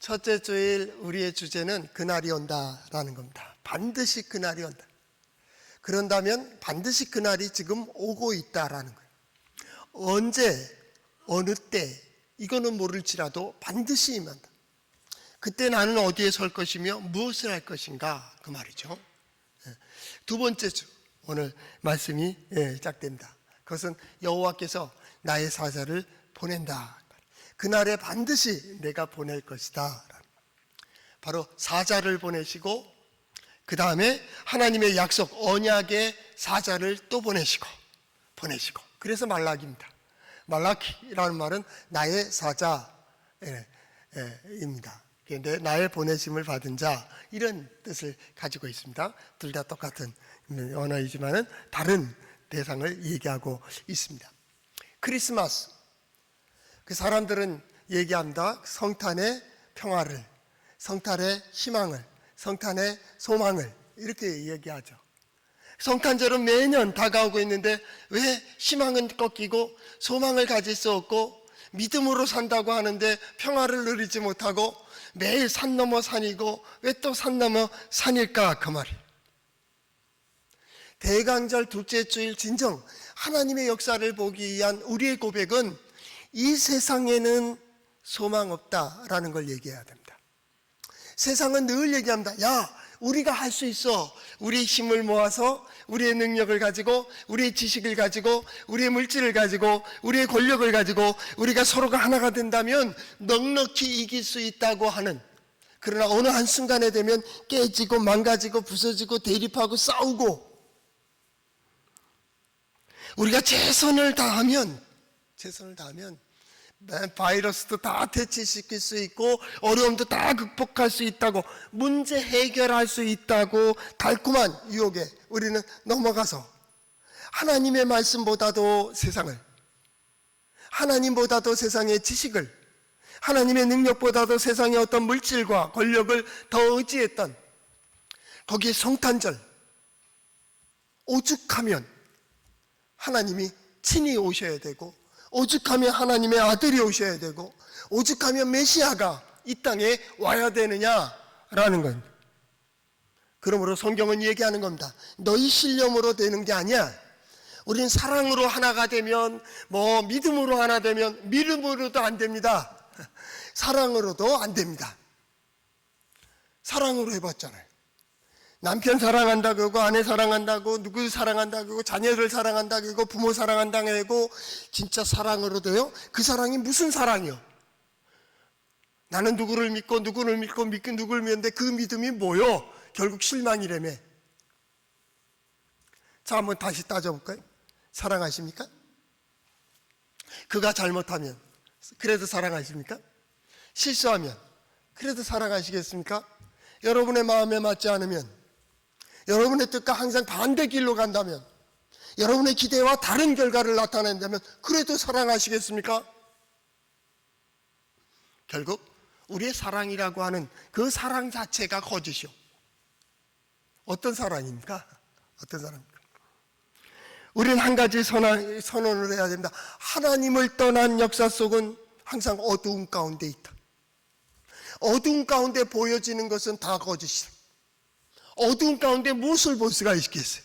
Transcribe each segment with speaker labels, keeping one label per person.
Speaker 1: 첫째 주일 우리의 주제는 그날이 온다라는 겁니다. 반드시 그날이 온다. 그런다면 반드시 그날이 지금 오고 있다라는 거예요. 언제, 어느 때 이거는 모를지라도 반드시 임한다. 그때 나는 어디에 설 것이며 무엇을 할 것인가 그 말이죠. 두 번째 주 오늘 말씀이 시작됩니다. 그것은 여호와께서 나의 사자를 보낸다. 그날에 반드시 내가 보낼 것이다. 바로 사자를 보내시고 그 다음에 하나님의 약속 언약의 사자를 또 보내시고 그래서 말라기입니다. 말라기라는 말은 나의 사자입니다. 그런데 나의 보내심을 받은 자 이런 뜻을 가지고 있습니다. 둘 다 똑같은 언어이지만 다른 대상을 얘기하고 있습니다. 크리스마스, 그 사람들은 얘기합니다. 성탄의 평화를, 성탄의 희망을, 성탄의 소망을 이렇게 얘기하죠. 성탄절은 매년 다가오고 있는데 왜 희망은 꺾이고 소망을 가질 수 없고 믿음으로 산다고 하는데 평화를 누리지 못하고 매일 산 넘어 산이고 왜 또 산 넘어 산일까 그 말이에요. 대강절 둘째 주일 진정 하나님의 역사를 보기 위한 우리의 고백은 이 세상에는 소망 없다라는 걸 얘기해야 됩니다. 세상은 늘 얘기합니다. 야, 우리가 할 수 있어. 우리의 힘을 모아서 우리의 능력을 가지고 우리의 지식을 가지고 우리의 물질을 가지고 우리의 권력을 가지고 우리가 서로가 하나가 된다면 넉넉히 이길 수 있다고 하는, 그러나 어느 한순간에 되면 깨지고 망가지고 부서지고 대립하고 싸우고 우리가 최선을 다하면 바이러스도 다 퇴치시킬 수 있고 어려움도 다 극복할 수 있다고, 문제 해결할 수 있다고 달콤한 유혹에 우리는 넘어가서 하나님의 말씀보다도 세상을, 하나님보다도 세상의 지식을, 하나님의 능력보다도 세상의 어떤 물질과 권력을 더 의지했던, 거기에 성탄절 오죽하면 하나님이 친히 오셔야 되고 오죽하면 하나님의 아들이 오셔야 되고 오죽하면 메시아가 이 땅에 와야 되느냐라는 겁니다. 그러므로 성경은 얘기하는 겁니다. 너희 신념으로 되는 게 아니야. 우린 사랑으로 하나가 되면, 믿음으로 하나 되면, 믿음으로도 안 됩니다. 사랑으로도 안 됩니다. 사랑으로 해봤잖아요. 남편 사랑한다 그러고 아내 사랑한다 그러고 누구 사랑한다 그러고 자녀를 사랑한다 그러고 부모 사랑한다 그러고 진짜 사랑으로 돼요? 그 사랑이 무슨 사랑이요? 나는 누구를 믿고 누구를 믿고 누구를 믿는데 그 믿음이 뭐요? 결국 실망이라며. 자, 한번 다시 따져볼까요? 사랑하십니까? 그가 잘못하면 그래도 사랑하십니까? 실수하면 그래도 사랑하시겠습니까? 여러분의 마음에 맞지 않으면, 여러분의 뜻과 항상 반대 길로 간다면, 여러분의 기대와 다른 결과를 나타낸다면 그래도 사랑하시겠습니까? 결국 우리의 사랑이라고 하는 그 사랑 자체가 거짓이요. 어떤 사랑입니까? 어떤 사랑입니까? 우리는 한 가지 선언을 해야 됩니다. 하나님을 떠난 역사 속은 항상 어두운 가운데 있다. 어두운 가운데 보여지는 것은 다 거짓이다. 어두운 가운데 무엇을 볼 수가 있겠어요?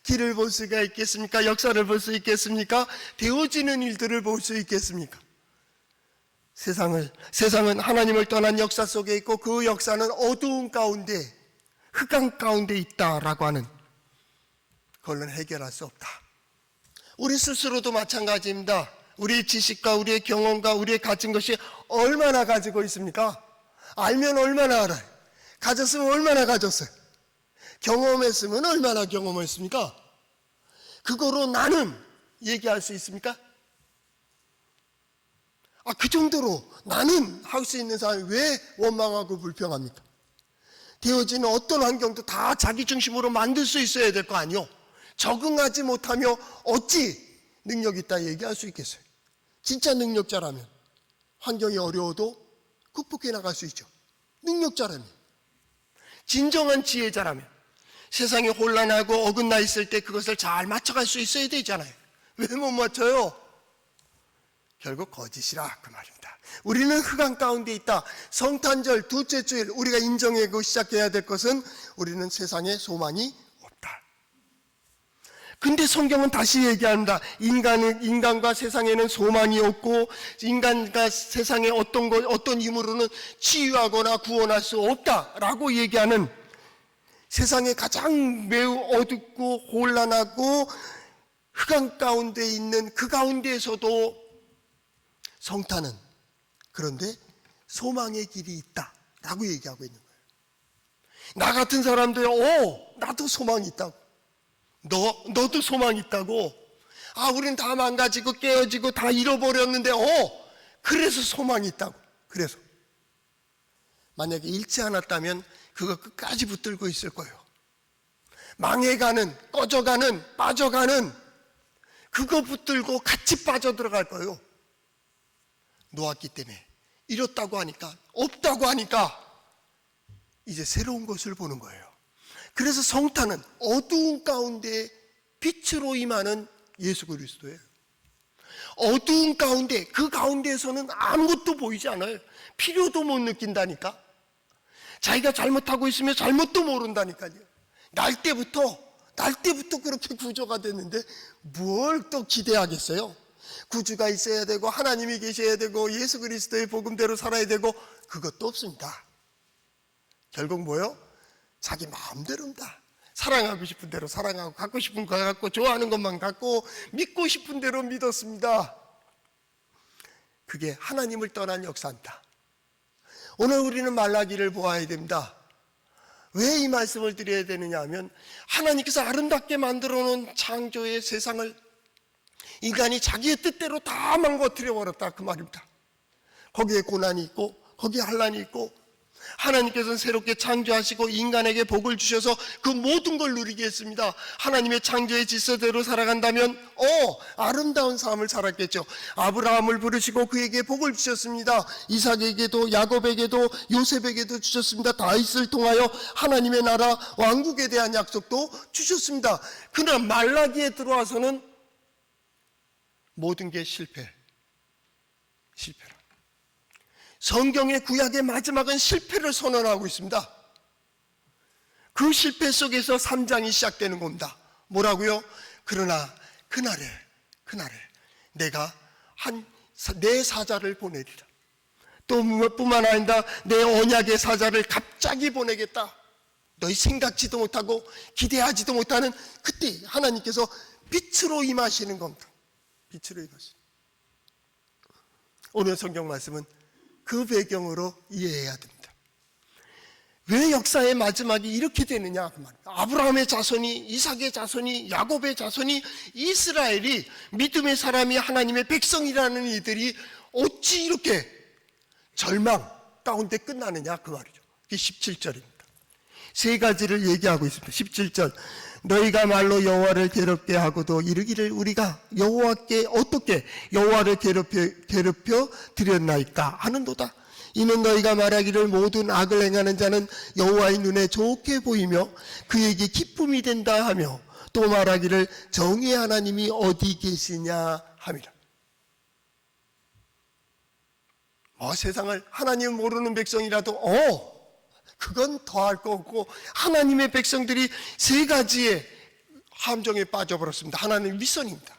Speaker 1: 길을 볼 수가 있겠습니까? 역사를 볼 수 있겠습니까? 되어지는 일들을 볼 수 있겠습니까? 세상은 하나님을 떠난 역사 속에 있고 그 역사는 어두운 가운데, 흑암 가운데 있다라고 하는, 그걸로는 해결할 수 없다. 우리 스스로도 마찬가지입니다. 우리의 지식과 우리의 경험과 우리의 가진 것이 얼마나 가지고 있습니까? 알면 얼마나 알아요? 가졌으면 얼마나 가졌어요? 경험했으면 얼마나 경험했습니까? 그거로 나는 얘기할 수 있습니까? 그 정도로 나는 할 수 있는 사람이 왜 원망하고 불평합니까? 되어지는 어떤 환경도 다 자기 중심으로 만들 수 있어야 될 거 아니요? 적응하지 못하며 어찌 능력 있다 얘기할 수 있겠어요? 진짜 능력자라면 환경이 어려워도 극복해 나갈 수 있죠. 능력자라면, 진정한 지혜자라면 세상이 혼란하고 어긋나 있을 때 그것을 잘 맞춰갈 수 있어야 되잖아요. 왜 못 맞춰요? 결국 거짓이라 그 말입니다. 우리는 흑암 가운데 있다. 성탄절 둘째 주일 우리가 인정하고 시작해야 될 것은 우리는 세상에 소망이 없다. 근데 성경은 다시 얘기합니다. 인간과 세상에는 소망이 없고 인간과 세상에 어떤 힘으로는 치유하거나 구원할 수 없다라고 얘기하는, 세상에 가장 매우 어둡고 혼란하고 흑암 가운데 있는 그 가운데에서도 성탄은 그런데 소망의 길이 있다라고 얘기하고 있는 거예요. 나 같은 사람들이 나도 소망이 있다고, 너도 소망이 있다고, 우리는 다 망가지고 깨어지고 다 잃어버렸는데 그래서 소망이 있다고. 그래서 만약에 잃지 않았다면 그거 끝까지 붙들고 있을 거예요. 망해가는, 꺼져가는, 빠져가는 그거 붙들고 같이 빠져들어갈 거예요. 놓았기 때문에, 잃었다고 하니까, 없다고 하니까 이제 새로운 것을 보는 거예요. 그래서 성탄은 어두운 가운데 빛으로 임하는 예수 그리스도예요. 어두운 가운데, 그 가운데에서는 아무것도 보이지 않아요. 필요도 못 느낀다니까. 자기가 잘못하고 있으면 잘못도 모른다니까요. 날 때부터 그렇게 구조가 됐는데 뭘 또 기대하겠어요? 구주가 있어야 되고 하나님이 계셔야 되고 예수 그리스도의 복음대로 살아야 되고 그것도 없습니다. 결국 뭐요? 자기 마음대로입니다. 사랑하고 싶은 대로 사랑하고, 갖고 싶은 거 갖고, 좋아하는 것만 갖고, 믿고 싶은 대로 믿었습니다. 그게 하나님을 떠난 역사입니다. 오늘 우리는 말라기를 보아야 됩니다. 왜 이 말씀을 드려야 되느냐 하면, 하나님께서 아름답게 만들어 놓은 창조의 세상을 인간이 자기의 뜻대로 다 망가뜨려 버렸다 그 말입니다. 거기에 고난이 있고 거기에 환난이 있고, 하나님께서는 새롭게 창조하시고 인간에게 복을 주셔서 그 모든 걸 누리게 했습니다. 하나님의 창조의 질서대로 살아간다면 아름다운 삶을 살았겠죠. 아브라함을 부르시고 그에게 복을 주셨습니다. 이삭에게도 야곱에게도 요셉에게도 주셨습니다. 다윗을 통하여 하나님의 나라 왕국에 대한 약속도 주셨습니다. 그러나 말라기에 들어와서는 모든 게 실패라. 성경의 구약의 마지막은 실패를 선언하고 있습니다. 그 실패 속에서 3장이 시작되는 겁니다. 뭐라고요? 그러나 그날에 내가 내 사자를 보내리라. 또 뿐만 아니라 내 언약의 사자를 갑자기 보내겠다. 너희 생각지도 못하고 기대하지도 못하는 그때 하나님께서 빛으로 임하시는 겁니다. 빛으로 임하시는. 오늘 성경 말씀은 그 배경으로 이해해야 됩니다. 왜 역사의 마지막이 이렇게 되느냐 그 말입니다. 아브라함의 자손이, 이삭의 자손이, 야곱의 자손이, 이스라엘이, 믿음의 사람이, 하나님의 백성이라는 이들이 어찌 이렇게 절망 가운데 끝나느냐 그 말이죠. 그게 17절입니다. 세 가지를 얘기하고 있습니다. 17절, 너희가 말로 여호와를 괴롭게 하고도 이르기를 우리가 여호와께 어떻게 여호와를 괴롭혀 드렸나이까 하는도다. 이는 너희가 말하기를 모든 악을 행하는 자는 여호와의 눈에 좋게 보이며 그에게 기쁨이 된다 하며, 또 말하기를 정의의 하나님이 어디 계시냐 함이라. 세상을 하나님 모르는 백성이라도 그건 더할 거 없고, 하나님의 백성들이 세 가지의 함정에 빠져버렸습니다. 하나님의 미션입니다.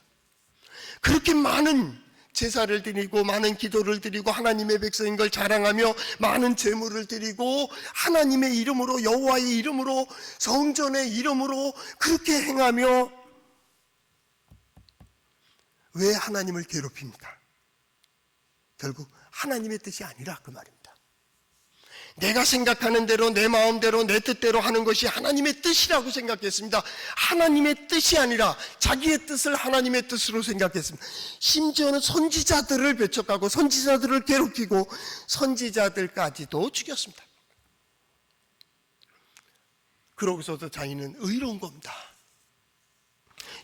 Speaker 1: 그렇게 많은 제사를 드리고 많은 기도를 드리고 하나님의 백성인 걸 자랑하며 많은 제물을 드리고 하나님의 이름으로, 여호와의 이름으로, 성전의 이름으로 그렇게 행하며 왜 하나님을 괴롭힙니까? 결국 하나님의 뜻이 아니라 그 말입니다. 내가 생각하는 대로, 내 마음대로, 내 뜻대로 하는 것이 하나님의 뜻이라고 생각했습니다. 하나님의 뜻이 아니라 자기의 뜻을 하나님의 뜻으로 생각했습니다. 심지어는 선지자들을 배척하고 선지자들을 괴롭히고 선지자들까지도 죽였습니다. 그러고서도 자기는 의로운 겁니다.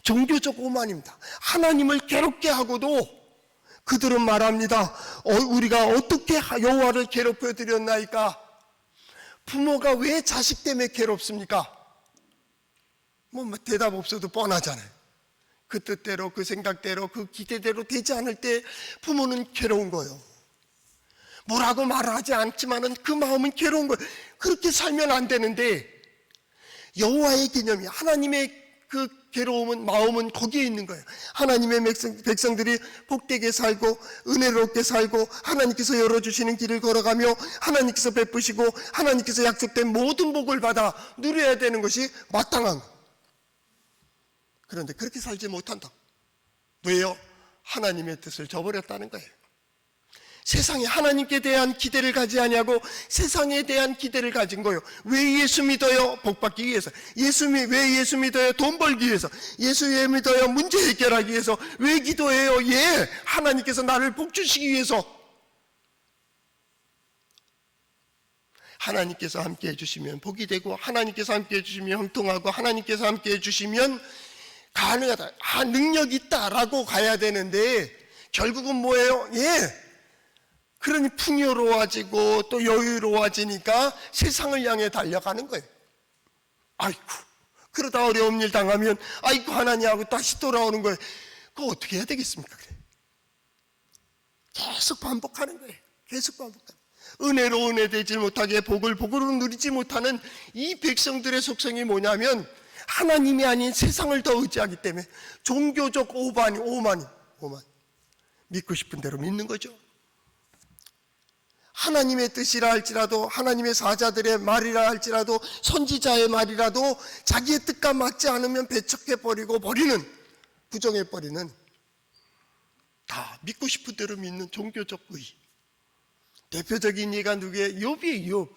Speaker 1: 종교적 오만입니다. 하나님을 괴롭게 하고도 그들은 말합니다. 우리가 어떻게 여호와를 괴롭혀 드렸나이까? 부모가 왜 자식 때문에 괴롭습니까? 대답 없어도 뻔하잖아요. 그 뜻대로, 그 생각대로, 그 기대대로 되지 않을 때 부모는 괴로운 거예요. 뭐라고 말하지 않지만은 그 마음은 괴로운 거예요. 그렇게 살면 안 되는데, 여호와의 개념이, 하나님의 그 괴로움은, 마음은 거기에 있는 거예요. 하나님의 백성들이 복되게 살고 은혜롭게 살고 하나님께서 열어주시는 길을 걸어가며 하나님께서 베푸시고 하나님께서 약속된 모든 복을 받아 누려야 되는 것이 마땅한 거. 그런데 그렇게 살지 못한다. 왜요? 하나님의 뜻을 저버렸다는 거예요. 세상에 하나님께 대한 기대를 가지 아니하고 세상에 대한 기대를 가진 거예요. 왜 예수 믿어요? 복 받기 위해서. 왜 예수 믿어요? 돈 벌기 위해서. 예수 왜 믿어요? 문제 해결하기 위해서. 왜 기도해요? 예, 하나님께서 나를 복 주시기 위해서. 하나님께서 함께 해주시면 복이 되고, 하나님께서 함께 해주시면 형통하고, 하나님께서 함께 해주시면 가능하다. 능력 있다라고 가야 되는데 결국은 뭐예요? 예, 그러니 풍요로워지고 또 여유로워지니까 세상을 향해 달려가는 거예요. 아이고, 그러다 어려운 일 당하면 아이고 하나님 하고 다시 돌아오는 거예요. 그거 어떻게 해야 되겠습니까? 그래. 계속 반복하는 거예요. 계속 반복하는 거예요. 은혜로 은혜되지 못하게 복으로 누리지 못하는 이 백성들의 속성이 뭐냐면 하나님이 아닌 세상을 더 의지하기 때문에 종교적 오만 믿고 싶은 대로 믿는 거죠. 하나님의 뜻이라 할지라도, 하나님의 사자들의 말이라 할지라도, 선지자의 말이라도 자기의 뜻과 맞지 않으면 배척해버리고 부정해버리는, 다 믿고 싶은 대로 믿는 종교적 의. 대표적인 예가 누구예요? 욥이에요.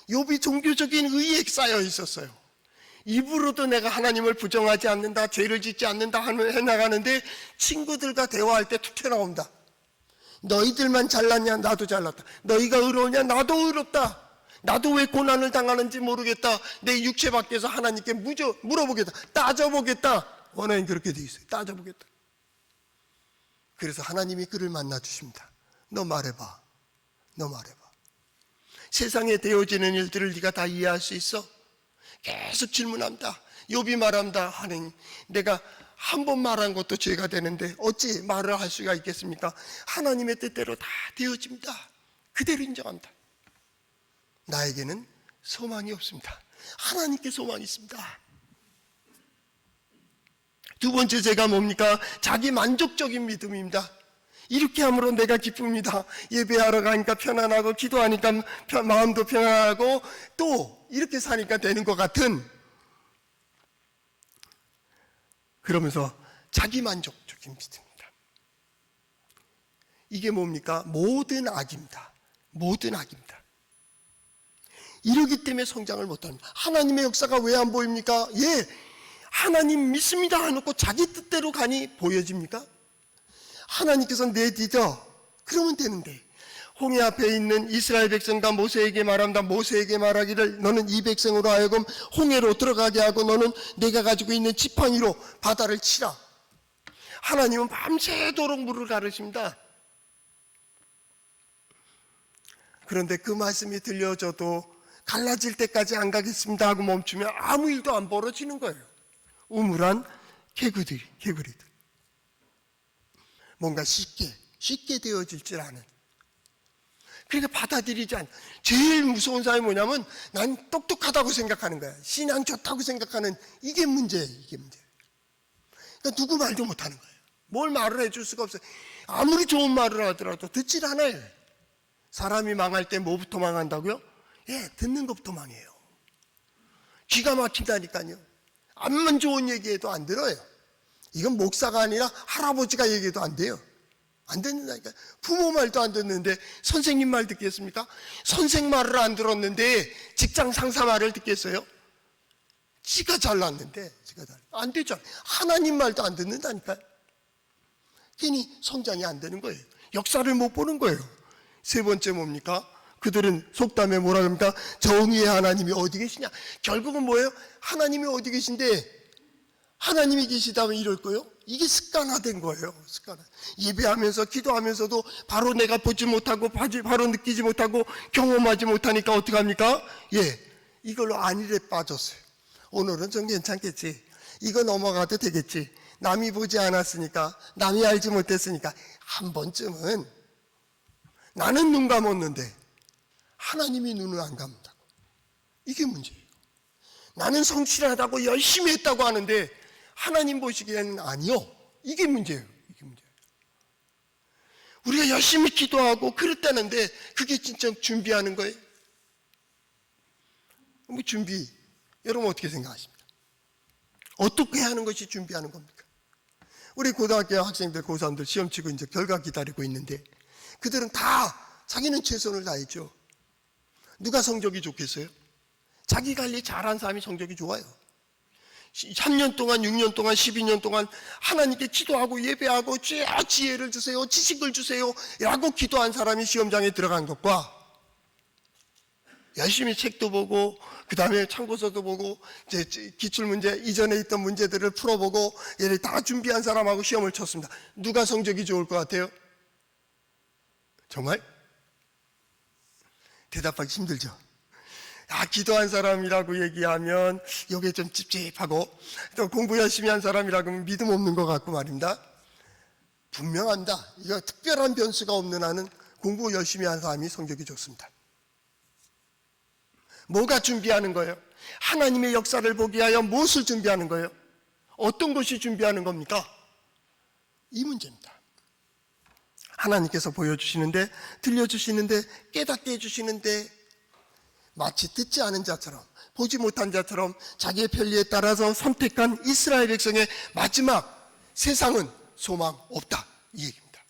Speaker 1: 욥이 종교적인 의에 쌓여 있었어요. 입으로도 내가 하나님을 부정하지 않는다, 죄를 짓지 않는다 해나가는데 친구들과 대화할 때 툭 튀어나온다. 너희들만 잘났냐? 나도 잘났다. 너희가 의로우냐? 나도 의롭다. 나도 왜 고난을 당하는지 모르겠다. 내 육체 밖에서 하나님께 물어보겠다. 따져보겠다. 원하인 그렇게 돼 있어요. 따져보겠다. 그래서 하나님이 그를 만나 주십니다. 너 말해봐. 세상에 되어지는 일들을 네가 다 이해할 수 있어? 계속 질문합니다. 욥이 말합니다. 하나님, 내가 한 번 말한 것도 죄가 되는데 어찌 말을 할 수가 있겠습니까? 하나님의 뜻대로 다 되어집니다. 그대로 인정합니다. 나에게는 소망이 없습니다. 하나님께 소망이 있습니다. 두 번째 죄가 뭡니까? 자기 만족적인 믿음입니다. 이렇게 함으로 내가 기쁩니다. 예배하러 가니까 편안하고 기도하니까 마음도 편안하고 또 이렇게 사니까 되는 것 같은, 그러면서 자기 만족적인 믿음입니다. 이게 뭡니까? 모든 악입니다. 이러기 때문에 성장을 못합니다. 하나님의 역사가 왜 안 보입니까? 예, 하나님 믿습니다 해놓고 자기 뜻대로 가니 보여집니까? 하나님께서 내딛어 그러면 되는데, 홍해 앞에 있는 이스라엘 백성과 모세에게 말합니다. 모세에게 말하기를 너는 이 백성으로 하여금 홍해로 들어가게 하고 너는 내가 가지고 있는 지팡이로 바다를 치라. 하나님은 밤새도록 물을 가르십니다. 그런데 그 말씀이 들려져도 갈라질 때까지 안 가겠습니다 하고 멈추면 아무 일도 안 벌어지는 거예요. 우물한 개구리들. 뭔가 쉽게 되어질 줄 아는, 그러니까 받아들이지 않는. 제일 무서운 사람이 뭐냐면 난 똑똑하다고 생각하는 거야. 신앙 좋다고 생각하는, 이게 문제예요. 그러니까 누구 말도 못하는 거예요. 뭘 말을 해줄 수가 없어요. 아무리 좋은 말을 하더라도 듣질 않아요. 사람이 망할 때 뭐부터 망한다고요? 예, 듣는 것부터 망해요. 귀가 막힌다니까요. 암만 좋은 얘기해도 안 들어요. 이건 목사가 아니라 할아버지가 얘기해도 안 돼요. 안 듣는다니까. 부모 말도 안 듣는데 선생님 말 듣겠습니까? 선생 말을 안 들었는데 직장 상사 말을 듣겠어요? 지가 잘났는데 안 되죠. 하나님 말도 안 듣는다니까. 괜히 성장이 안 되는 거예요. 역사를 못 보는 거예요. 세 번째 뭡니까? 그들은 속담에 뭐라 그럽니까? 정의의 하나님이 어디 계시냐? 결국은 뭐예요? 하나님이 어디 계신데 하나님이 계시다면 이럴 거예요? 이게 습관화된 거예요. 예배하면서 기도하면서도 바로 내가 보지 못하고 바로 느끼지 못하고 경험하지 못하니까 어떻게 합니까? 예, 이걸로 안일에 빠졌어요. 오늘은 좀 괜찮겠지. 이거 넘어가도 되겠지. 남이 보지 않았으니까, 남이 알지 못했으니까 한 번쯤은 나는 눈 감았는데 하나님이 눈을 안 감는다고. 이게 문제예요. 나는 성실하다고 열심히 했다고 하는데 하나님 보시기에는 아니요. 이게 문제예요. 이게 문제예요. 우리가 열심히 기도하고 그랬다는데 그게 진짜 준비하는 거예요? 뭐 준비, 여러분 어떻게 생각하십니까? 어떻게 하는 것이 준비하는 겁니까? 우리 고등학교 학생들, 고3들 시험 치고 이제 결과 기다리고 있는데 그들은 다 자기는 최선을 다했죠. 누가 성적이 좋겠어요? 자기 관리 잘한 사람이 성적이 좋아요. 3년 동안, 6년 동안, 12년 동안 하나님께 기도하고 예배하고 지혜를 주세요, 지식을 주세요 라고 기도한 사람이 시험장에 들어간 것과 열심히 책도 보고 그 다음에 참고서도 보고 기출문제 이전에 있던 문제들을 풀어보고 얘를 다 준비한 사람하고 시험을 쳤습니다. 누가 성적이 좋을 것 같아요? 정말? 대답하기 힘들죠. 기도한 사람이라고 얘기하면 여기에 좀 찝찝하고 또 공부 열심히 한 사람이라고 하면 믿음 없는 것 같고 말입니다. 분명합니다. 이거 특별한 변수가 없는 한은 공부 열심히 한 사람이 성적이 좋습니다. 뭐가 준비하는 거예요? 하나님의 역사를 보기 위하여 무엇을 준비하는 거예요? 어떤 것이 준비하는 겁니까? 이 문제입니다. 하나님께서 보여주시는데, 들려주시는데, 깨닫게 해주시는데 마치 듣지 않은 자처럼, 보지 못한 자처럼 자기의 편리에 따라서 선택한 이스라엘 백성의 마지막 세상은 소망 없다, 이 얘기입니다.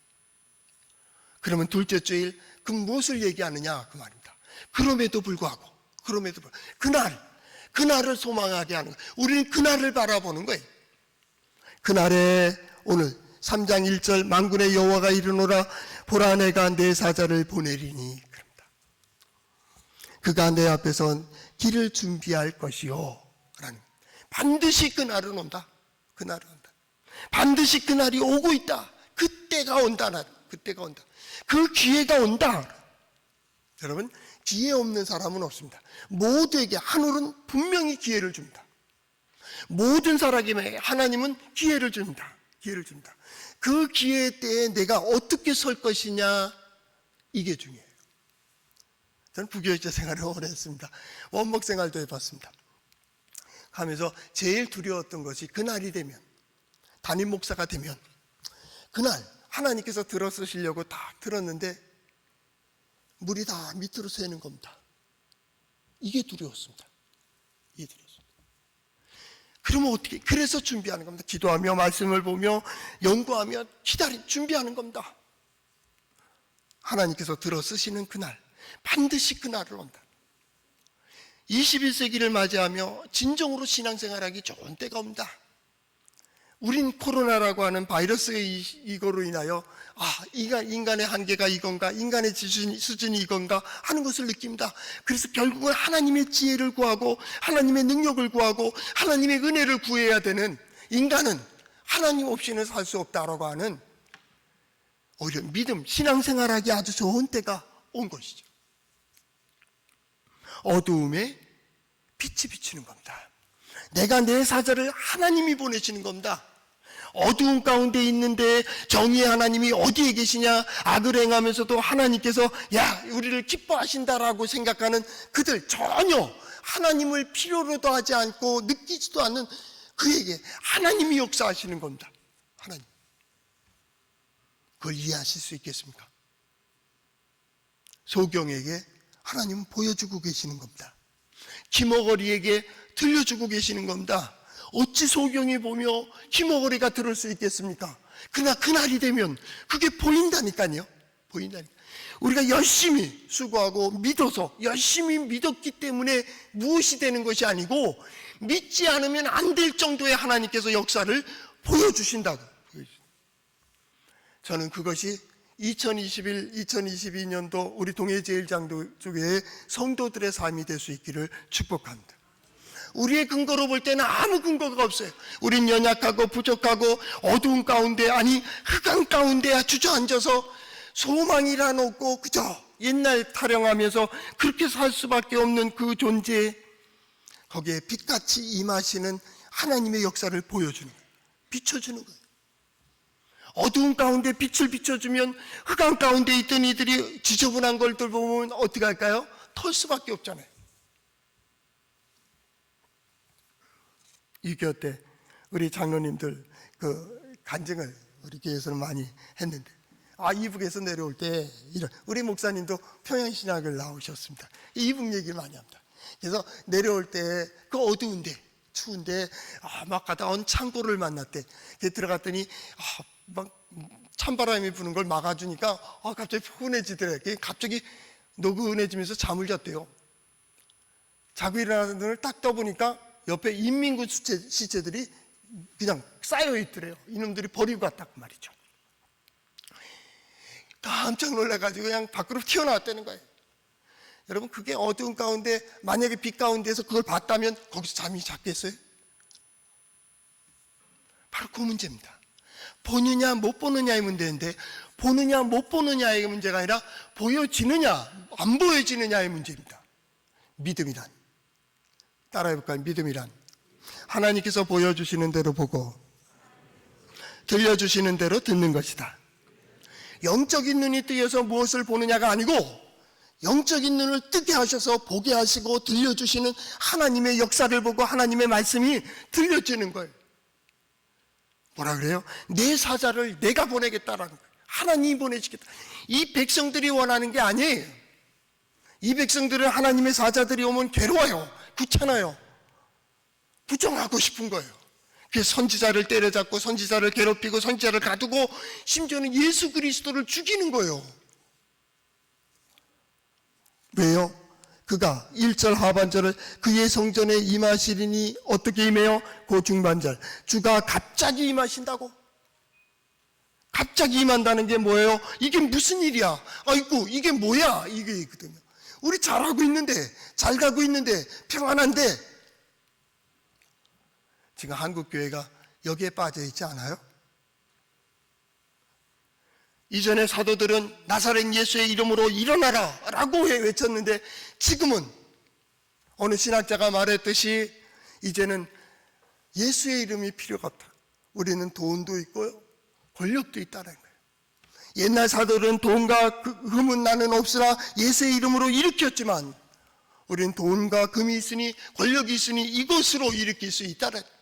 Speaker 1: 그러면 둘째 주일 그 무엇을 얘기하느냐 그 말입니다. 그럼에도 불구하고 그날을 소망하게 하는 거예요. 우리는 그날을 바라보는 거예요. 그날에 오늘 3장 1절 만군의 여호와가 이르노라 보라 내가 내 사자를 보내리니 그럽니다. 그가 내 앞에선 길을 준비할 것이요 라는, 반드시 그날은 온다. 그날은 온다. 반드시 그날이 오고 있다. 그때가 온다. 그때가 온다. 그 기회가 온다. 여러분, 기회 없는 사람은 없습니다. 모두에게 하늘은 분명히 기회를 줍니다. 모든 사람에게 하나님은 기회를 줍니다. 기회를 줍니다. 그 기회 때에 내가 어떻게 설 것이냐, 이게 중요해요. 저는 부교육자 생활을 오래 했습니다. 원목 생활도 해봤습니다. 하면서 제일 두려웠던 것이 그날이 되면, 담임 목사가 되면 그날 하나님께서 들어쓰시려고 딱 들었는데 물이 다 밑으로 새는 겁니다. 이게 두려웠습니다. 이게 두려웠습니다. 그러면 어떻게? 그래서 준비하는 겁니다. 기도하며 말씀을 보며 연구하며 준비하는 겁니다. 하나님께서 들어쓰시는 그날, 반드시 그날을 온다. 21세기를 맞이하며 진정으로 신앙생활하기 좋은 때가 옵니다. 우린 코로나라고 하는 바이러스의 이거로 인하여 인간의 한계가 이건가, 인간의 수준이 이건가 하는 것을 느낍니다. 그래서 결국은 하나님의 지혜를 구하고 하나님의 능력을 구하고 하나님의 은혜를 구해야 되는, 인간은 하나님 없이는 살 수 없다라고 하는 오히려 믿음, 신앙생활하기 아주 좋은 때가 온 것이죠. 어두움에 빛이 비치는 겁니다. 내가 내 사자를 하나님이 보내시는 겁니다. 어두운 가운데 있는데 정의의 하나님이 어디에 계시냐, 악을 행하면서도 하나님께서 우리를 기뻐하신다라고 생각하는 그들, 전혀 하나님을 필요로도 하지 않고 느끼지도 않는 그에게 하나님이 역사하시는 겁니다. 하나님, 그걸 이해하실 수 있겠습니까? 소경에게 하나님은 보여주고 계시는 겁니다. 기머거리에게 들려주고 계시는 겁니다. 어찌 소경이 보며 기머거리가 들을 수 있겠습니까? 그러나 그날이 되면 그게 보인다니까요. 보인다니까. 우리가 열심히 수고하고 믿어서, 열심히 믿었기 때문에 무엇이 되는 것이 아니고, 믿지 않으면 안 될 정도의 하나님께서 역사를 보여주신다고. 저는 그것이 2022년도 우리 동해제일장로교회의 성도들의 삶이 될 수 있기를 축복합니다. 우리의 근거로 볼 때는 아무 근거가 없어요. 우린 연약하고 부족하고 어두운 가운데, 아니 흑암 가운데 주저앉아서 소망이란 없고 그저 옛날 타령하면서 그렇게 살 수밖에 없는 그 존재, 거기에 빛같이 임하시는 하나님의 역사를 보여주는 거예요. 비춰주는 거예요. 어두운 가운데 빛을 비춰주면 흑암 가운데 있던 이들이 지저분한 걸들 보면 어떻게 할까요? 털 수밖에 없잖아요. 이게 어때? 우리 장로님들 그 간증을 우리 교회에서는 많이 했는데, 이북에서 내려올 때 우리 목사님도 평양신학을 나오셨습니다. 이북 얘기를 많이 합니다. 그래서 내려올 때 그 어두운데 추운데 막 가다 어느 창고를 만났대. 들어갔더니 막 찬바람이 부는 걸 막아주니까 갑자기 포근해지더래요. 갑자기 노근해지면서 잠을 잤대요. 자고 일어나는 눈을 딱 떠보니까 옆에 인민군 시체들이 그냥 쌓여 있더래요. 이놈들이 버리고 갔다고 말이죠. 깜짝 놀라가지고 그냥 밖으로 튀어나왔다는 거예요. 여러분, 그게 어두운 가운데, 만약에 빛 가운데서 그걸 봤다면 거기서 잠이 잤겠어요? 바로 그 문제입니다. 보느냐 못 보느냐의 문제인데, 보느냐 못 보느냐의 문제가 아니라 보여지느냐 안 보여지느냐의 문제입니다. 믿음이란, 따라해볼까요? 믿음이란 하나님께서 보여주시는 대로 보고 들려주시는 대로 듣는 것이다. 영적인 눈이 뜨여서 무엇을 보느냐가 아니고 영적인 눈을 뜨게 하셔서 보게 하시고 들려주시는 하나님의 역사를 보고 하나님의 말씀이 들려지는 거예요. 뭐라 그래요? 내 사자를 내가 보내겠다라는 거예요. 하나님이 보내시겠다. 이 백성들이 원하는 게 아니에요. 이 백성들은 하나님의 사자들이 오면 괴로워요. 귀찮아요. 부정하고 싶은 거예요. 그래서 선지자를 때려잡고 선지자를 괴롭히고 선지자를 가두고 심지어는 예수 그리스도를 죽이는 거예요. 왜요? 그가 1절 하반절을 그의 성전에 임하시리니 어떻게 임해요? 그 중반절 주가 갑자기 임하신다고? 갑자기 임한다는 게 뭐예요? 이게 무슨 일이야? 아이고 이게 뭐야? 이게 있거든요. 우리 잘하고 있는데, 잘 가고 있는데, 평안한데 지금 한국교회가 여기에 빠져 있지 않아요? 이전에 사도들은 나사렛 예수의 이름으로 일어나라 라고 외쳤는데 지금은 어느 신학자가 말했듯이 이제는 예수의 이름이 필요가 없다. 우리는 돈도 있고요, 권력도 있다는 거예요. 옛날 사도들은 돈과 금은 나는 없으나 예수의 이름으로 일으켰지만 우리는 돈과 금이 있으니 권력이 있으니 이것으로 일으킬 수 있다는 거예요.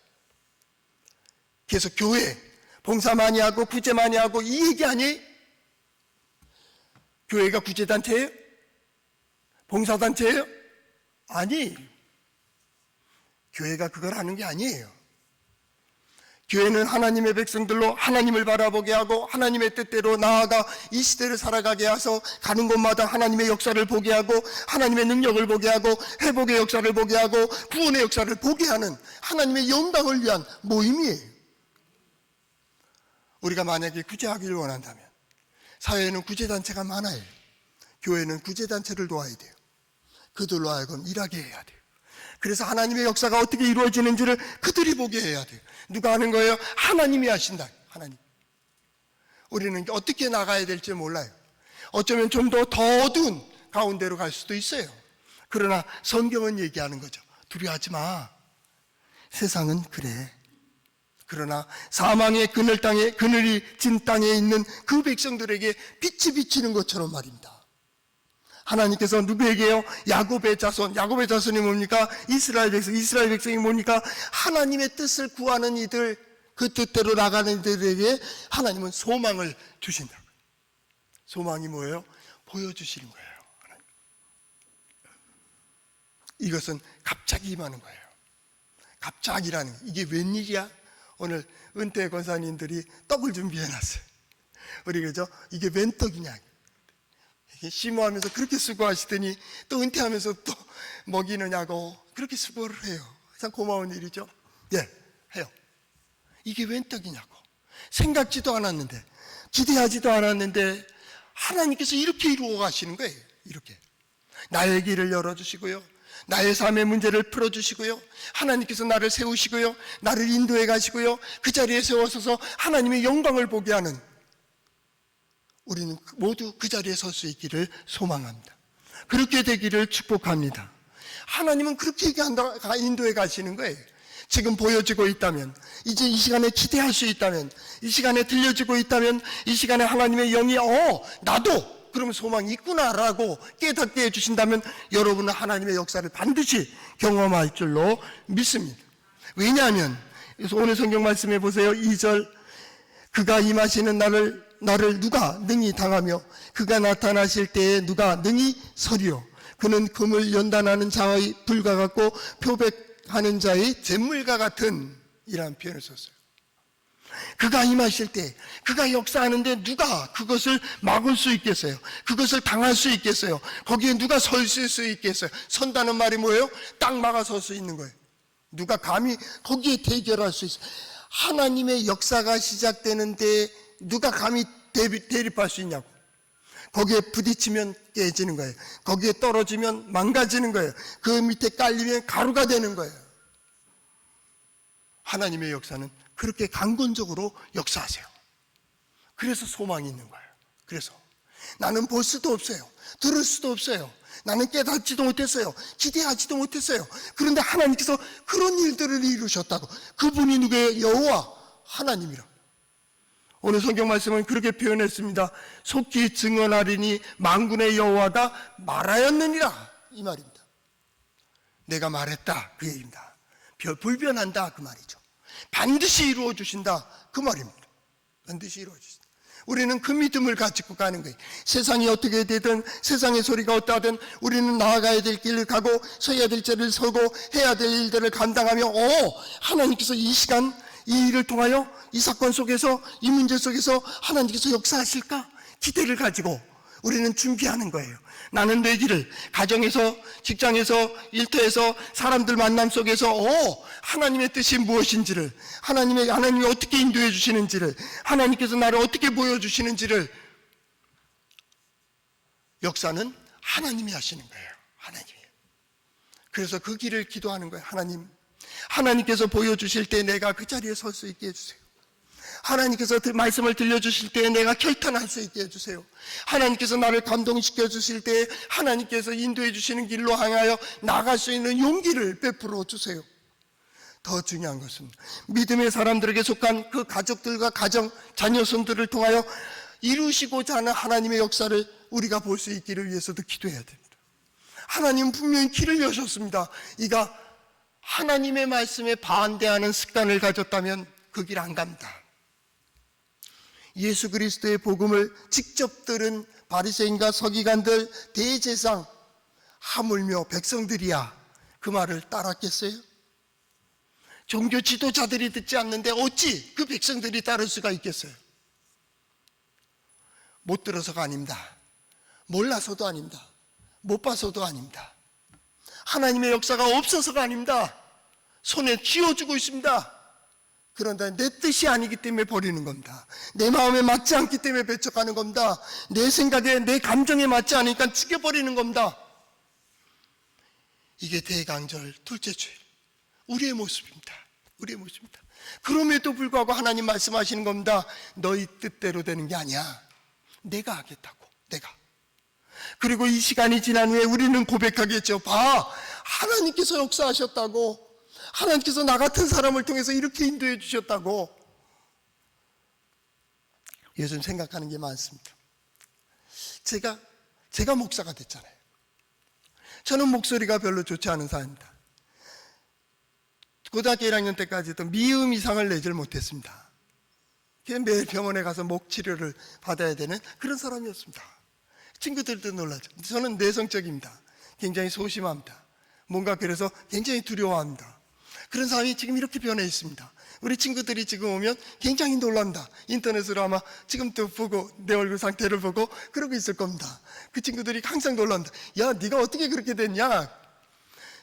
Speaker 1: 그래서 교회 봉사 많이 하고 구제 많이 하고 이 얘기 아니에요? 교회가 구제단체예요? 봉사단체예요? 아니, 교회가 그걸 하는 게 아니에요. 교회는 하나님의 백성들로 하나님을 바라보게 하고 하나님의 뜻대로 나아가 이 시대를 살아가게 해서 가는 곳마다 하나님의 역사를 보게 하고 하나님의 능력을 보게 하고 회복의 역사를 보게 하고 구원의 역사를 보게 하는 하나님의 영광을 위한 모임이에요. 우리가 만약에 구제하기를 원한다면 사회에는 구제단체가 많아요. 교회는 구제단체를 도와야 돼요. 그들로 하여금 일하게 해야 돼요. 그래서 하나님의 역사가 어떻게 이루어지는지를 그들이 보게 해야 돼요. 누가 하는 거예요? 하나님이 하신다. 하나님. 우리는 어떻게 나가야 될지 몰라요. 어쩌면 좀 더 어두운 가운데로 갈 수도 있어요. 그러나 성경은 얘기하는 거죠. 두려워하지 마. 세상은 그래. 그러나 사망의 그늘이 진 땅에 있는 그 백성들에게 빛이 비치는 것처럼 말입니다. 하나님께서 누구에게요? 야곱의 자손이 뭡니까? 이스라엘 백성이 뭡니까? 하나님의 뜻을 구하는 이들, 그 뜻대로 나가는 이들에게 하나님은 소망을 주신다. 소망이 뭐예요? 보여주시는 거예요. 하나님. 이것은 갑자기 임하는 거예요. 갑자기라는, 이게 웬일이야? 오늘 은퇴 권사님들이 떡을 준비해놨어요. 우리 그죠? 이게 웬 떡이냐? 이게 심호하면서 그렇게 수고하시더니 또 은퇴하면서 또 먹이느냐고 그렇게 수고를 해요. 참 고마운 일이죠. 예, 해요. 이게 웬 떡이냐고. 생각지도 않았는데, 기대하지도 않았는데 하나님께서 이렇게 이루어 가시는 거예요. 이렇게 나의 길을 열어주시고요, 나의 삶의 문제를 풀어주시고요, 하나님께서 나를 세우시고요, 나를 인도해 가시고요, 그 자리에 세워서서 하나님의 영광을 보게 하는, 우리는 모두 그 자리에 설 수 있기를 소망합니다. 그렇게 되기를 축복합니다. 하나님은 그렇게 인도해 가시는 거예요. 지금 보여지고 있다면, 이제 이 시간에 기대할 수 있다면, 이 시간에 들려지고 있다면, 이 시간에 하나님의 영이 나도 그러면 소망이 있구나라고 깨닫게 해주신다면 여러분은 하나님의 역사를 반드시 경험할 줄로 믿습니다. 왜냐하면 그래서 오늘 성경 말씀해 보세요. 2절, 그가 임하시는 나를 누가 능히 당하며 그가 나타나실 때에 누가 능히 서리요. 그는 금을 연단하는 자의 불과 같고 표백하는 자의 잿물과 같은 이라는 표현을 썼어요. 그가 임하실 때, 그가 역사하는데 누가 그것을 막을 수 있겠어요? 그것을 당할 수 있겠어요? 거기에 누가 설 수 있겠어요? 선다는 말이 뭐예요? 딱 막아설 수 있는 거예요. 누가 감히 거기에 대결할 수 있어요? 하나님의 역사가 시작되는데 누가 감히 대립할 수 있냐고. 거기에 부딪히면 깨지는 거예요. 거기에 떨어지면 망가지는 거예요. 그 밑에 깔리면 가루가 되는 거예요. 하나님의 역사는 그렇게 강건적으로 역사하세요. 그래서 소망이 있는 거예요. 그래서 나는 볼 수도 없어요. 들을 수도 없어요. 나는 깨닫지도 못했어요. 기대하지도 못했어요. 그런데 하나님께서 그런 일들을 이루셨다고. 그분이 누구예요? 여호와 하나님이라. 오늘 성경 말씀은 그렇게 표현했습니다. 속히 증언하리니 만군의 여호와가 말하였느니라, 이 말입니다. 내가 말했다, 그 얘기입니다. 불변한다, 그 말이죠. 반드시 이루어 주신다, 그 말입니다. 반드시 이루어 주신다. 우리는 그 믿음을 가지고 가는 거예요. 세상이 어떻게 되든, 세상의 소리가 어떠하든 우리는 나아가야 될 길을 가고 서야 될 길을 서고 해야 될 일들을 감당하며 하나님께서 이 시간 이 일을 통하여 이 사건 속에서, 이 문제 속에서 하나님께서 역사하실까 기대를 가지고 우리는 준비하는 거예요. 나는 내 길을 가정에서, 직장에서, 일터에서, 사람들 만남 속에서 하나님의 뜻이 무엇인지를, 하나님이 어떻게 인도해 주시는지를, 하나님께서 나를 어떻게 보여주시는지를, 역사는 하나님이 하시는 거예요. 하나님이. 그래서 그 길을 기도하는 거예요. 하나님께서 보여주실 때 내가 그 자리에 설 수 있게 해주세요. 하나님께서 말씀을 들려주실 때 내가 결단할 수 있게 해주세요. 하나님께서 나를 감동시켜 주실 때 하나님께서 인도해 주시는 길로 향하여 나갈 수 있는 용기를 베풀어 주세요. 더 중요한 것은 믿음의 사람들에게 속한 그 가족들과 가정, 자녀손들을 통하여 이루시고자 하는 하나님의 역사를 우리가 볼 수 있기를 위해서도 기도해야 됩니다. 하나님은 분명히 길을 여셨습니다. 이가 하나님의 말씀에 반대하는 습관을 가졌다면 그 길 안 갑니다. 예수 그리스도의 복음을 직접 들은 바리새인과 서기관들, 대제사장, 하물며 백성들이야 그 말을 따랐겠어요? 종교 지도자들이 듣지 않는데 어찌 그 백성들이 따를 수가 있겠어요? 못 들어서가 아닙니다. 몰라서도 아닙니다. 못 봐서도 아닙니다. 하나님의 역사가 없어서가 아닙니다. 손에 쥐어주고 있습니다. 그런데 내 뜻이 아니기 때문에 버리는 겁니다. 내 마음에 맞지 않기 때문에 배척하는 겁니다. 내 생각에, 내 감정에 맞지 않으니까 죽여버리는 겁니다. 이게 대강절 둘째 주일, 우리의 모습입니다. 우리의 모습입니다. 그럼에도 불구하고 하나님 말씀하시는 겁니다. 너희 뜻대로 되는 게 아니야. 내가 하겠다고. 내가. 그리고 이 시간이 지난 후에 우리는 고백하겠죠. 봐, 하나님께서 역사하셨다고. 하나님께서 나 같은 사람을 통해서 이렇게 인도해 주셨다고. 요즘 생각하는 게 많습니다. 제가 목사가 됐잖아요. 저는 목소리가 별로 좋지 않은 사람입니다. 고등학교 1학년 때까지도 미음 이상을 내질 못했습니다. 매일 병원에 가서 목 치료를 받아야 되는 그런 사람이었습니다. 친구들도 놀라죠. 저는 내성적입니다. 굉장히 소심합니다. 뭔가 그래서 굉장히 두려워합니다. 그런 사람이 지금 이렇게 변해 있습니다. 우리 친구들이 지금 오면 굉장히 놀랍니다. 인터넷으로 아마 지금도 보고 내 얼굴 상태를 보고 그러고 있을 겁니다. 그 친구들이 항상 놀랍니다. 야, 네가 어떻게 그렇게 됐냐?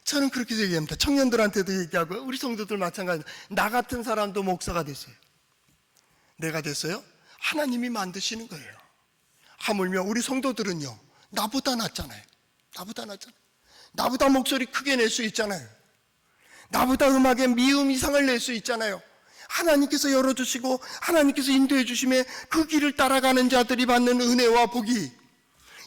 Speaker 1: 저는 그렇게 얘기합니다. 청년들한테도 얘기하고 우리 성도들 마찬가지입니다. 나 같은 사람도 목사가 됐어요. 내가 됐어요? 하나님이 만드시는 거예요. 하물며 우리 성도들은요, 나보다 낫잖아요. 나보다 목소리 크게 낼 수 있잖아요. 나보다 음악에 미음 이상을 낼 수 있잖아요. 하나님께서 열어주시고 하나님께서 인도해 주심에 그 길을 따라가는 자들이 받는 은혜와 복이,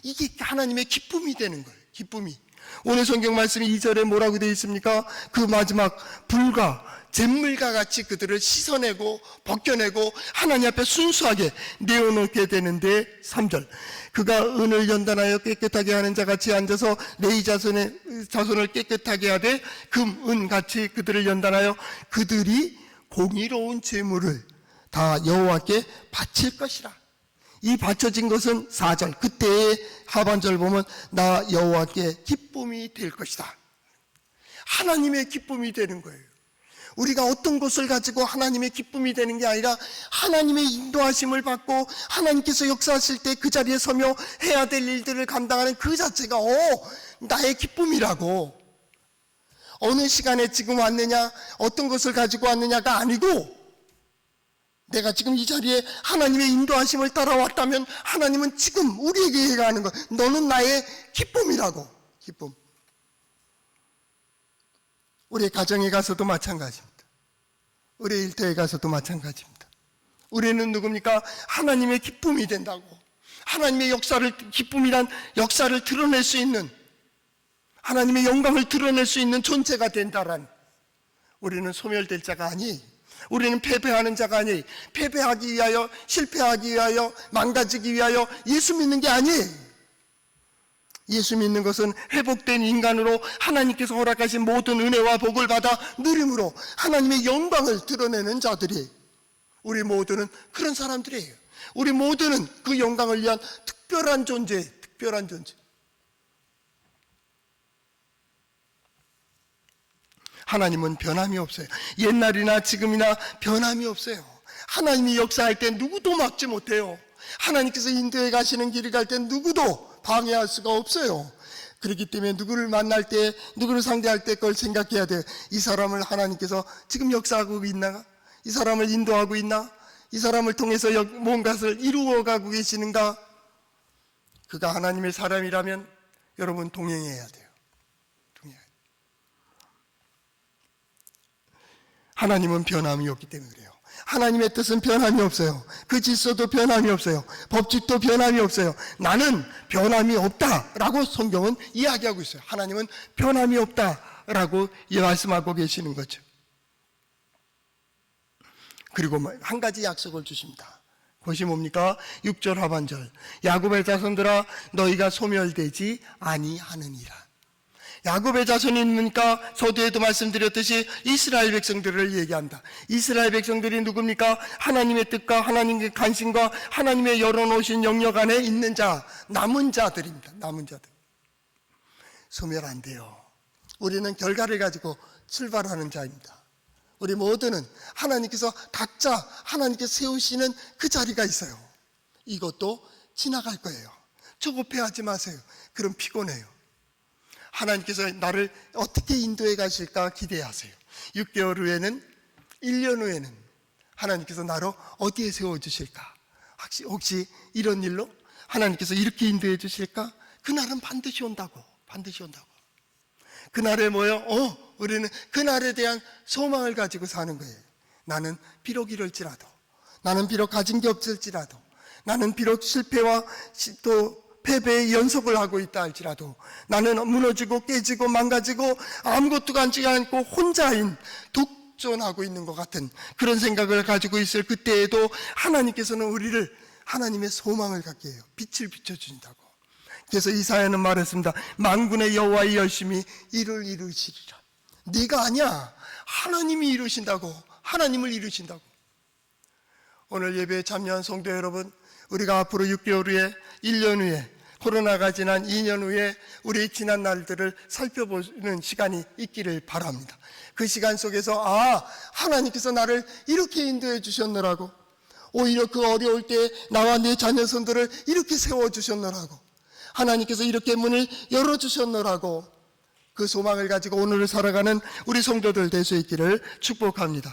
Speaker 1: 이게 하나님의 기쁨이 되는 거예요. 기쁨이. 오늘 성경 말씀이 2절에 뭐라고 되어 있습니까? 그 마지막 불과 잿물과 같이 그들을 씻어내고 벗겨내고 하나님 앞에 순수하게 내어놓게 되는데 3절 그가 은을 연단하여 깨끗하게 하는 자같이 앉아서 내 자손을 깨끗하게 하되 금, 은 같이 그들을 연단하여 그들이 공의로운 제물을 다 여호와께 바칠 것이라. 이 바쳐진 것은 4절 그때의 하반절 보면 나 여호와께 기쁨이 될 것이다. 하나님의 기쁨이 되는 거예요. 우리가 어떤 것을 가지고 하나님의 기쁨이 되는 게 아니라 하나님의 인도하심을 받고 하나님께서 역사하실 때 그 자리에 서며 해야 될 일들을 감당하는 그 자체가 나의 기쁨이라고. 어느 시간에 지금 왔느냐, 어떤 것을 가지고 왔느냐가 아니고 내가 지금 이 자리에 하나님의 인도하심을 따라왔다면 하나님은 지금 우리에게 해가는 것, 너는 나의 기쁨이라고. 기쁨. 우리 가정에 가서도 마찬가지입니다. 우리 일터에 가서도 마찬가지입니다. 우리는 누굽니까? 하나님의 기쁨이 된다고. 하나님의 기쁨이란 역사를 드러낼 수 있는, 하나님의 영광을 드러낼 수 있는 존재가 된다란. 우리는 소멸될 자가 아니, 우리는 패배하는 자가 아니, 패배하기 위하여, 실패하기 위하여, 망가지기 위하여 예수 믿는 게 아니. 예수 믿는 것은 회복된 인간으로 하나님께서 허락하신 모든 은혜와 복을 받아 누림으로 하나님의 영광을 드러내는 자들이, 우리 모두는 그런 사람들이에요. 우리 모두는 그 영광을 위한 특별한 존재. 하나님은 변함이 없어요. 옛날이나 지금이나 변함이 없어요. 하나님이 역사할 때 누구도 막지 못해요. 하나님께서 인도에 가시는 길을 갈 때 누구도 방해할 수가 없어요. 그렇기 때문에 누구를 만날 때, 누구를 상대할 때 그걸 생각해야 돼요. 이 사람을 하나님께서 지금 역사하고 있나? 이 사람을 인도하고 있나? 이 사람을 통해서 뭔가를 이루어가고 계시는가? 그가 하나님의 사람이라면 여러분 동행해야 돼요. 하나님은 변함이 없기 때문에 그래요. 하나님의 뜻은 변함이 없어요. 그 질서도 변함이 없어요. 법칙도 변함이 없어요. 나는 변함이 없다라고 성경은 이야기하고 있어요. 하나님은 변함이 없다라고 말씀하고 계시는 거죠. 그리고 한 가지 약속을 주십니다. 그것이 뭡니까? 6절 하반절 야곱의 자손들아 너희가 소멸되지 아니하느니라. 야곱의 자손이 뭡니까? 서두에도 말씀드렸듯이 이스라엘 백성들을 얘기한다. 이스라엘 백성들이 누굽니까? 하나님의 뜻과 하나님의 간신과 하나님의 열어놓으신 영역 안에 있는 자, 남은 자들입니다. 남은 자들. 소멸 안 돼요. 우리는 결과를 가지고 출발하는 자입니다. 우리 모두는 하나님께서 각자 하나님께서 세우시는 그 자리가 있어요. 이것도 지나갈 거예요. 조급해하지 마세요. 그럼 피곤해요. 하나님께서 나를 어떻게 인도해 가실까 기대하세요. 6개월 후에는, 1년 후에는 하나님께서 나를 어디에 세워주실까? 혹시 이런 일로 하나님께서 이렇게 인도해 주실까? 그날은 반드시 온다고. 그날에 우리는 그날에 대한 소망을 가지고 사는 거예요. 나는 비록 이럴지라도, 나는 비록 가진 게 없을지라도, 나는 비록 실패와 또 패배의 연속을 하고 있다 할지라도 나는 무너지고 깨지고 망가지고 아무것도 가지 않고 혼자인 독존하고 있는 것 같은 그런 생각을 가지고 있을 그때에도 하나님께서는 우리를 하나님의 소망을 갖게 해요. 빛을 비춰주신다고. 그래서 이사야는 말했습니다. 만군의 여호와의 열심히 이를 이루시리라. 네가 아니야. 하나님이 이루신다고. 하나님을 이루신다고. 오늘 예배에 참여한 성도 여러분, 우리가 앞으로 6개월 후에, 1년 후에, 코로나가 지난 2년 후에 우리 지난 날들을 살펴보는 시간이 있기를 바랍니다. 그 시간 속에서 하나님께서 나를 이렇게 인도해 주셨노라고, 오히려 그 어려울 때 나와 내 자녀손들을 이렇게 세워주셨노라고, 하나님께서 이렇게 문을 열어주셨노라고, 그 소망을 가지고 오늘을 살아가는 우리 성도들 될 수 있기를 축복합니다.